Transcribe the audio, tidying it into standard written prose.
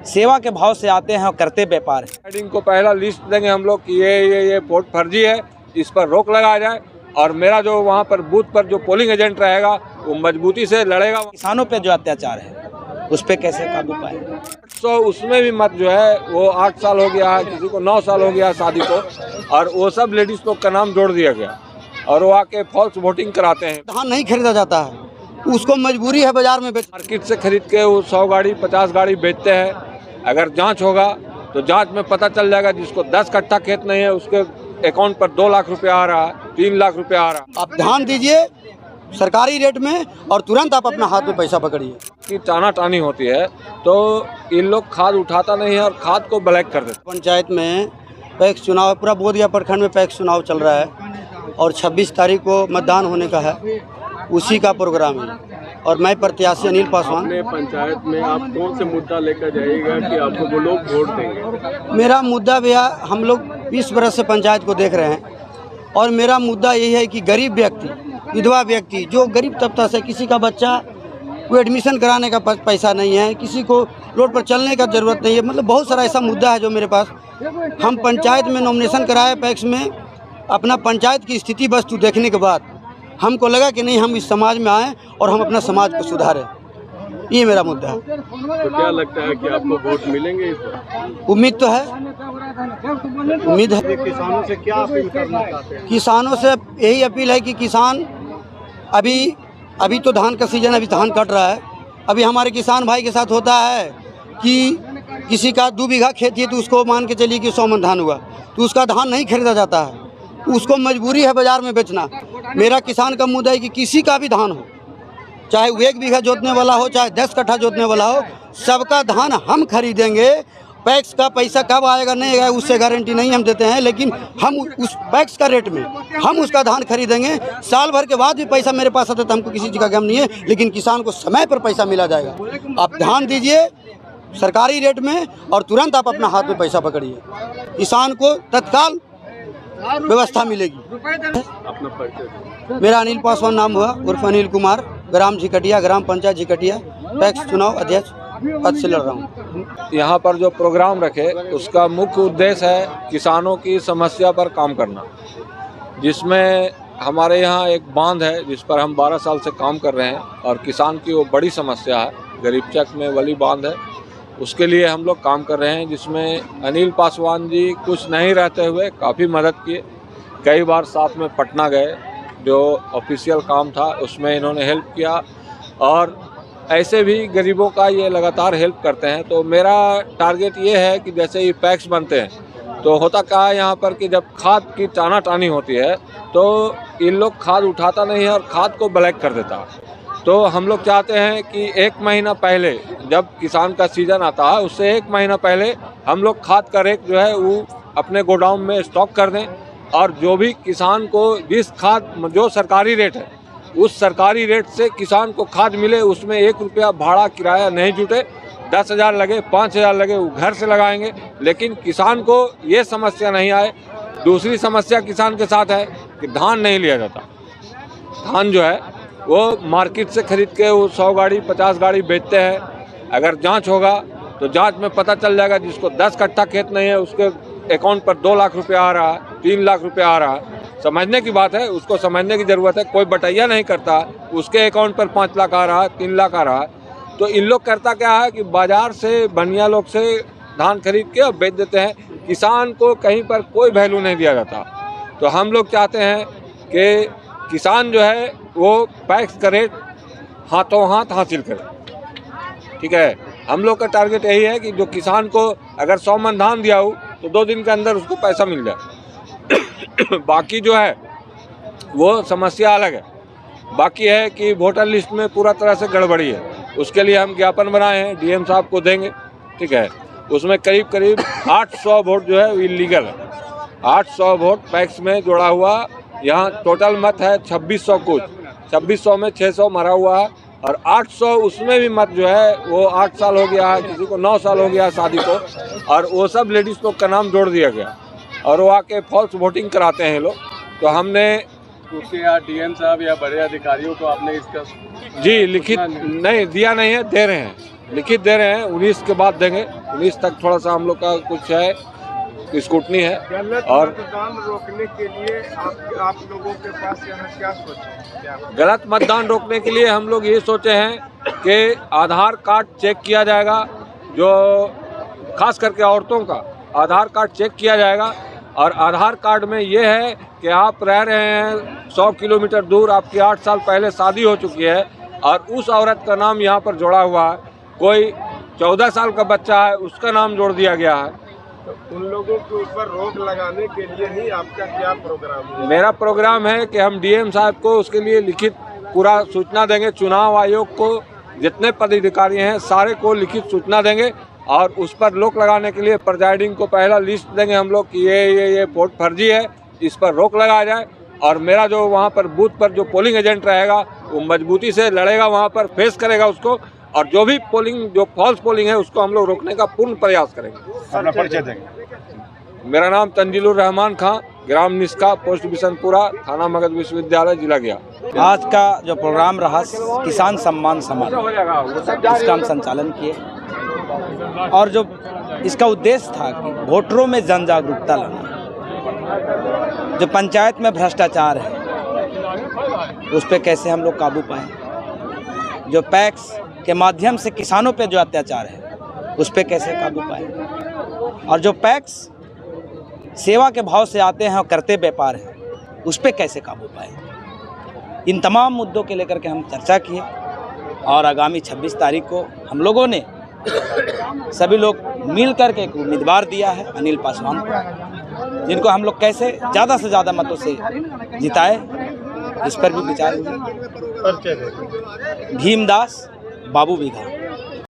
सेवा के भाव से आते हैं और करते व्यापार है। इनको पहला लिस्ट देंगे हम लोग कि ये वोट फर्जी है, इस पर रोक लगाया जाए और मेरा जो वहाँ पर बूथ पर जो पोलिंग एजेंट रहेगा वो मजबूती से लड़ेगा। किसानों पे जो अत्याचार है उस पे कैसे काबू पाए? तो उसमें भी मत जो है वो 8 साल हो गया है, किसी को 9 साल हो गया है शादी को, और वो सब लेडीज लोग का नाम जोड़ दिया गया और वो आके फॉल्स वोटिंग कराते हैं। धान नहीं खरीदा जाता है, उसको मजबूरी है बाजार में बेच। मार्केट से खरीद के वो 100 गाड़ी 50 गाड़ी बेचते हैं। अगर जांच होगा तो जांच में पता चल जाएगा जिसको 10 कट्ठा खेत नहीं है उसके अकाउंट पर 2 लाख रुपया आ रहा है, 3 लाख रुपया आ रहा है। आप ध्यान दीजिए सरकारी रेट में और तुरंत आप अपना हाथ में पैसा पकड़िए। कि टाना टानी होती है तो इन लोग खाद उठाता नहीं है और खाद को ब्लैक कर देते। पंचायत में पैक्स चुनाव, पूरा बोधगया प्रखंड में पैक्स चुनाव चल रहा है और 26 तारीख को मतदान होने का है, उसी का प्रोग्राम है। और मैं प्रत्याशी अनिल पासवान। अपने पंचायत में आप कौन से मुद्दा लेकर जाइएगा कि आपको वो लोग वोट देंगे? मेरा मुद्दा भैया, हम लोग 20 बरस से पंचायत को देख रहे हैं और मेरा मुद्दा यही है कि गरीब व्यक्ति, विधवा व्यक्ति, जो गरीब तबका से, किसी का बच्चा को एडमिशन कराने का पैसा नहीं है, किसी को रोड पर चलने का ज़रूरत नहीं है, मतलब बहुत सारा ऐसा मुद्दा है जो मेरे पास। हम पंचायत में नॉमिनेशन कराए पैक्स में, अपना पंचायत की स्थिति वस्तु देखने के बाद हमको लगा कि नहीं, हम इस समाज में आएँ और हम अपना समाज को सुधारें। ये मेरा मुद्दा है। तो क्या लगता है कि आपको वोट मिलेंगे इस बार? उम्मीद तो है, उम्मीद है। किसानों से क्या अपील करना चाहते हैं? किसानों से यही अपील है कि किसान अभी तो धान का सीजन, अभी धान कट रहा है। अभी हमारे किसान भाई के साथ होता है कि किसी का 2 बीघा खेत है तो उसको मान के चलिए कि 100 मन धान हुआ तो उसका धान नहीं खरीदा जाता है, उसको मजबूरी है बाजार में बेचना। मेरा किसान का मुद्दा है कि किसी का भी धान हो, चाहे वो 1 बीघा जोतने वाला हो, चाहे 10 कट्ठा जोतने वाला हो, सबका धान हम खरीदेंगे। पैक्स का पैसा कब आएगा नहीं आएगा उससे गारंटी नहीं हम देते हैं, लेकिन हम उस पैक्स का रेट में हम उसका धान खरीदेंगे। साल भर के बाद भी पैसा मेरे पास आता तो हमको किसी चीज़ का गम नहीं है, लेकिन किसान को समय पर पैसा मिला जाएगा। आप ध्यान दीजिए सरकारी रेट में और तुरंत आप अपना हाथ में पैसा पकड़िए, किसान को तत्काल व्यवस्था मिलेगी। अपना परिचय? मेरा अनिल पासवान नाम हुआ, उर्फ अनिल कुमार, ग्राम झिकटिया, ग्राम पंचायत झिकटिया, पैक्स चुनाव अध्यक्ष पद से लड़ रहा हूँ। यहाँ पर जो प्रोग्राम रखे उसका मुख्य उद्देश्य है किसानों की समस्या पर काम करना, जिसमें हमारे यहाँ एक बांध है जिस पर हम 12 साल से काम कर रहे हैं और किसान की वो बड़ी समस्या है, गरीबचक में वली बांध है, उसके लिए हम लोग काम कर रहे हैं। जिसमें अनिल पासवान जी कुछ नहीं रहते हुए काफ़ी मदद किए, कई बार साथ में पटना गए, जो ऑफिशियल काम था उसमें इन्होंने हेल्प किया और ऐसे भी गरीबों का ये लगातार हेल्प करते हैं। तो मेरा टारगेट ये है कि जैसे ये पैक्स बनते हैं तो होता क्या है यहाँ पर कि जब खाद की टाना टानी होती है तो इन लोग खाद उठाता नहीं है और खाद को ब्लैक कर देता है। तो हम लोग चाहते हैं कि 1 महीना पहले जब किसान का सीज़न आता है उससे 1 महीना पहले हम लोग खाद का रेट जो है वो अपने गोडाउन में स्टॉक कर दें और जो भी किसान को जिस खाद जो सरकारी रेट है उस सरकारी रेट से किसान को खाद मिले, उसमें 1 रुपया भाड़ा किराया नहीं जुटे, 10,000 लगे 5,000 लगे वो घर से लगाएंगे, लेकिन किसान को ये समस्या नहीं आए। दूसरी समस्या किसान के साथ है कि धान नहीं लिया जाता। धान जो है वो मार्केट से खरीद के वो 100 गाड़ी 50 गाड़ी बेचते हैं। अगर जांच होगा तो जांच में पता चल जाएगा जिसको 10 कट्ठा खेत नहीं है उसके अकाउंट पर 2 लाख रुपया आ रहा है, 3 लाख रुपया आ रहा है। समझने की बात है, उसको समझने की ज़रूरत है। कोई बटैया नहीं करता, उसके अकाउंट पर 5 लाख आ रहा है, 3 लाख आ रहा है। तो इन लोग करता क्या है कि बाज़ार से बनिया लोग से धान खरीद के और बेच देते हैं। किसान को कहीं पर कोई वैल्यू नहीं दिया जाता। तो हम लोग चाहते हैं कि किसान जो है वो पैक्स का रेट हाथों हाथ हासिल करे। ठीक है, हम लोग का टारगेट यही है कि जो किसान को अगर 100 मन धान दिया हो तो 2 दिन के अंदर उसको पैसा मिल जाए। बाकी जो है वो समस्या अलग है। बाकी है कि वोटर लिस्ट में पूरा तरह से गड़बड़ी है, उसके लिए हम ज्ञापन बनाए हैं, डीएम साहब को देंगे। ठीक है, उसमें करीब 800 वोट जो है इलीगल है। 800 वोट पैक्स में जोड़ा हुआ, यहाँ टोटल मत है 2600 कुछ, 2600 में 600 मरा हुआ है और 800 उसमें भी मत जो है वो 8 साल हो गया है, किसी को 9 साल हो गया है शादी को, और वो सब लेडीज़ लोग का नाम जोड़ दिया गया और वो आके फॉल्स वोटिंग कराते हैं लोग। तो हमने उसके यहाँ डीएम साहब या बड़े अधिकारियों को आपने इसका जी लिखित नहीं दिया नहीं है, दे रहे हैं। लिखित दे रहे हैं, 19 के बाद देंगे। 19 तक थोड़ा सा हम लोग का कुछ है, स्कूटनी है। और मतदान रोकने के लिए आप लोगों के पास यहाँ क्या सोचे? गलत मतदान रोकने के लिए हम लोग ये सोचे हैं कि आधार कार्ड चेक किया जाएगा, जो खास करके औरतों का आधार कार्ड चेक किया जाएगा। और आधार कार्ड में ये है कि आप रह रहे हैं 100 किलोमीटर दूर, आपकी 8 साल पहले शादी हो चुकी है और उस औरत का नाम यहाँ पर जोड़ा हुआ है, कोई 14 साल का बच्चा है उसका नाम जोड़ दिया गया है। तो उन लोगों के ऊपर रोक लगाने के लिए ही आपका क्या प्रोग्राम है? मेरा प्रोग्राम है कि हम डीएम साहब को उसके लिए लिखित पूरा सूचना देंगे। चुनाव आयोग को जितने पदाधिकारी हैं सारे को लिखित सूचना देंगे और उस पर रोक लगाने के लिए प्रिजाइडिंग को पहला लिस्ट देंगे हम लोग कि ये वोट फर्जी है, इस पर रोक लगाया जाए। और मेरा जो वहाँ पर बूथ पर जो पोलिंग एजेंट रहेगा वो मजबूती से लड़ेगा, वहाँ पर फेस करेगा उसको, और जो भी पोलिंग जो फॉल्स पोलिंग है उसको हम लोग रोकने का पूर्ण प्रयास करेंगे। अपना परिचय देंगे। मेरा नाम तंजीलुर रहमान खां, ग्राम निस्का, पोस्ट बिशनपुरा, थाना मगध विश्वविद्यालय, जिला गया। आज का जो प्रोग्राम रहा किसान सम्मान समारोह, इसका हम संचालन किए और जो इसका उद्देश्य था कि वोटरों में जन जागरूकता लाना। जो पंचायत में भ्रष्टाचार है उस पर कैसे हम लोग काबू पाएं, जो पैक्स के माध्यम से किसानों पे जो अत्याचार है उस पर कैसे काबू पाएं, और जो पैक्स सेवा के भाव से आते हैं और करते व्यापार हैं उस पर कैसे काबू पाएं। इन तमाम मुद्दों के लेकर के हम चर्चा किए और आगामी 26 तारीख को हम लोगों ने सभी लोग मिल कर के एक उम्मीदवार दिया है अनिल पासवान को, जिनको हम लोग कैसे ज़्यादा से ज़्यादा मतों से जिताए इस पर भी विचार हुआ। भीमदास बाबू बीघा।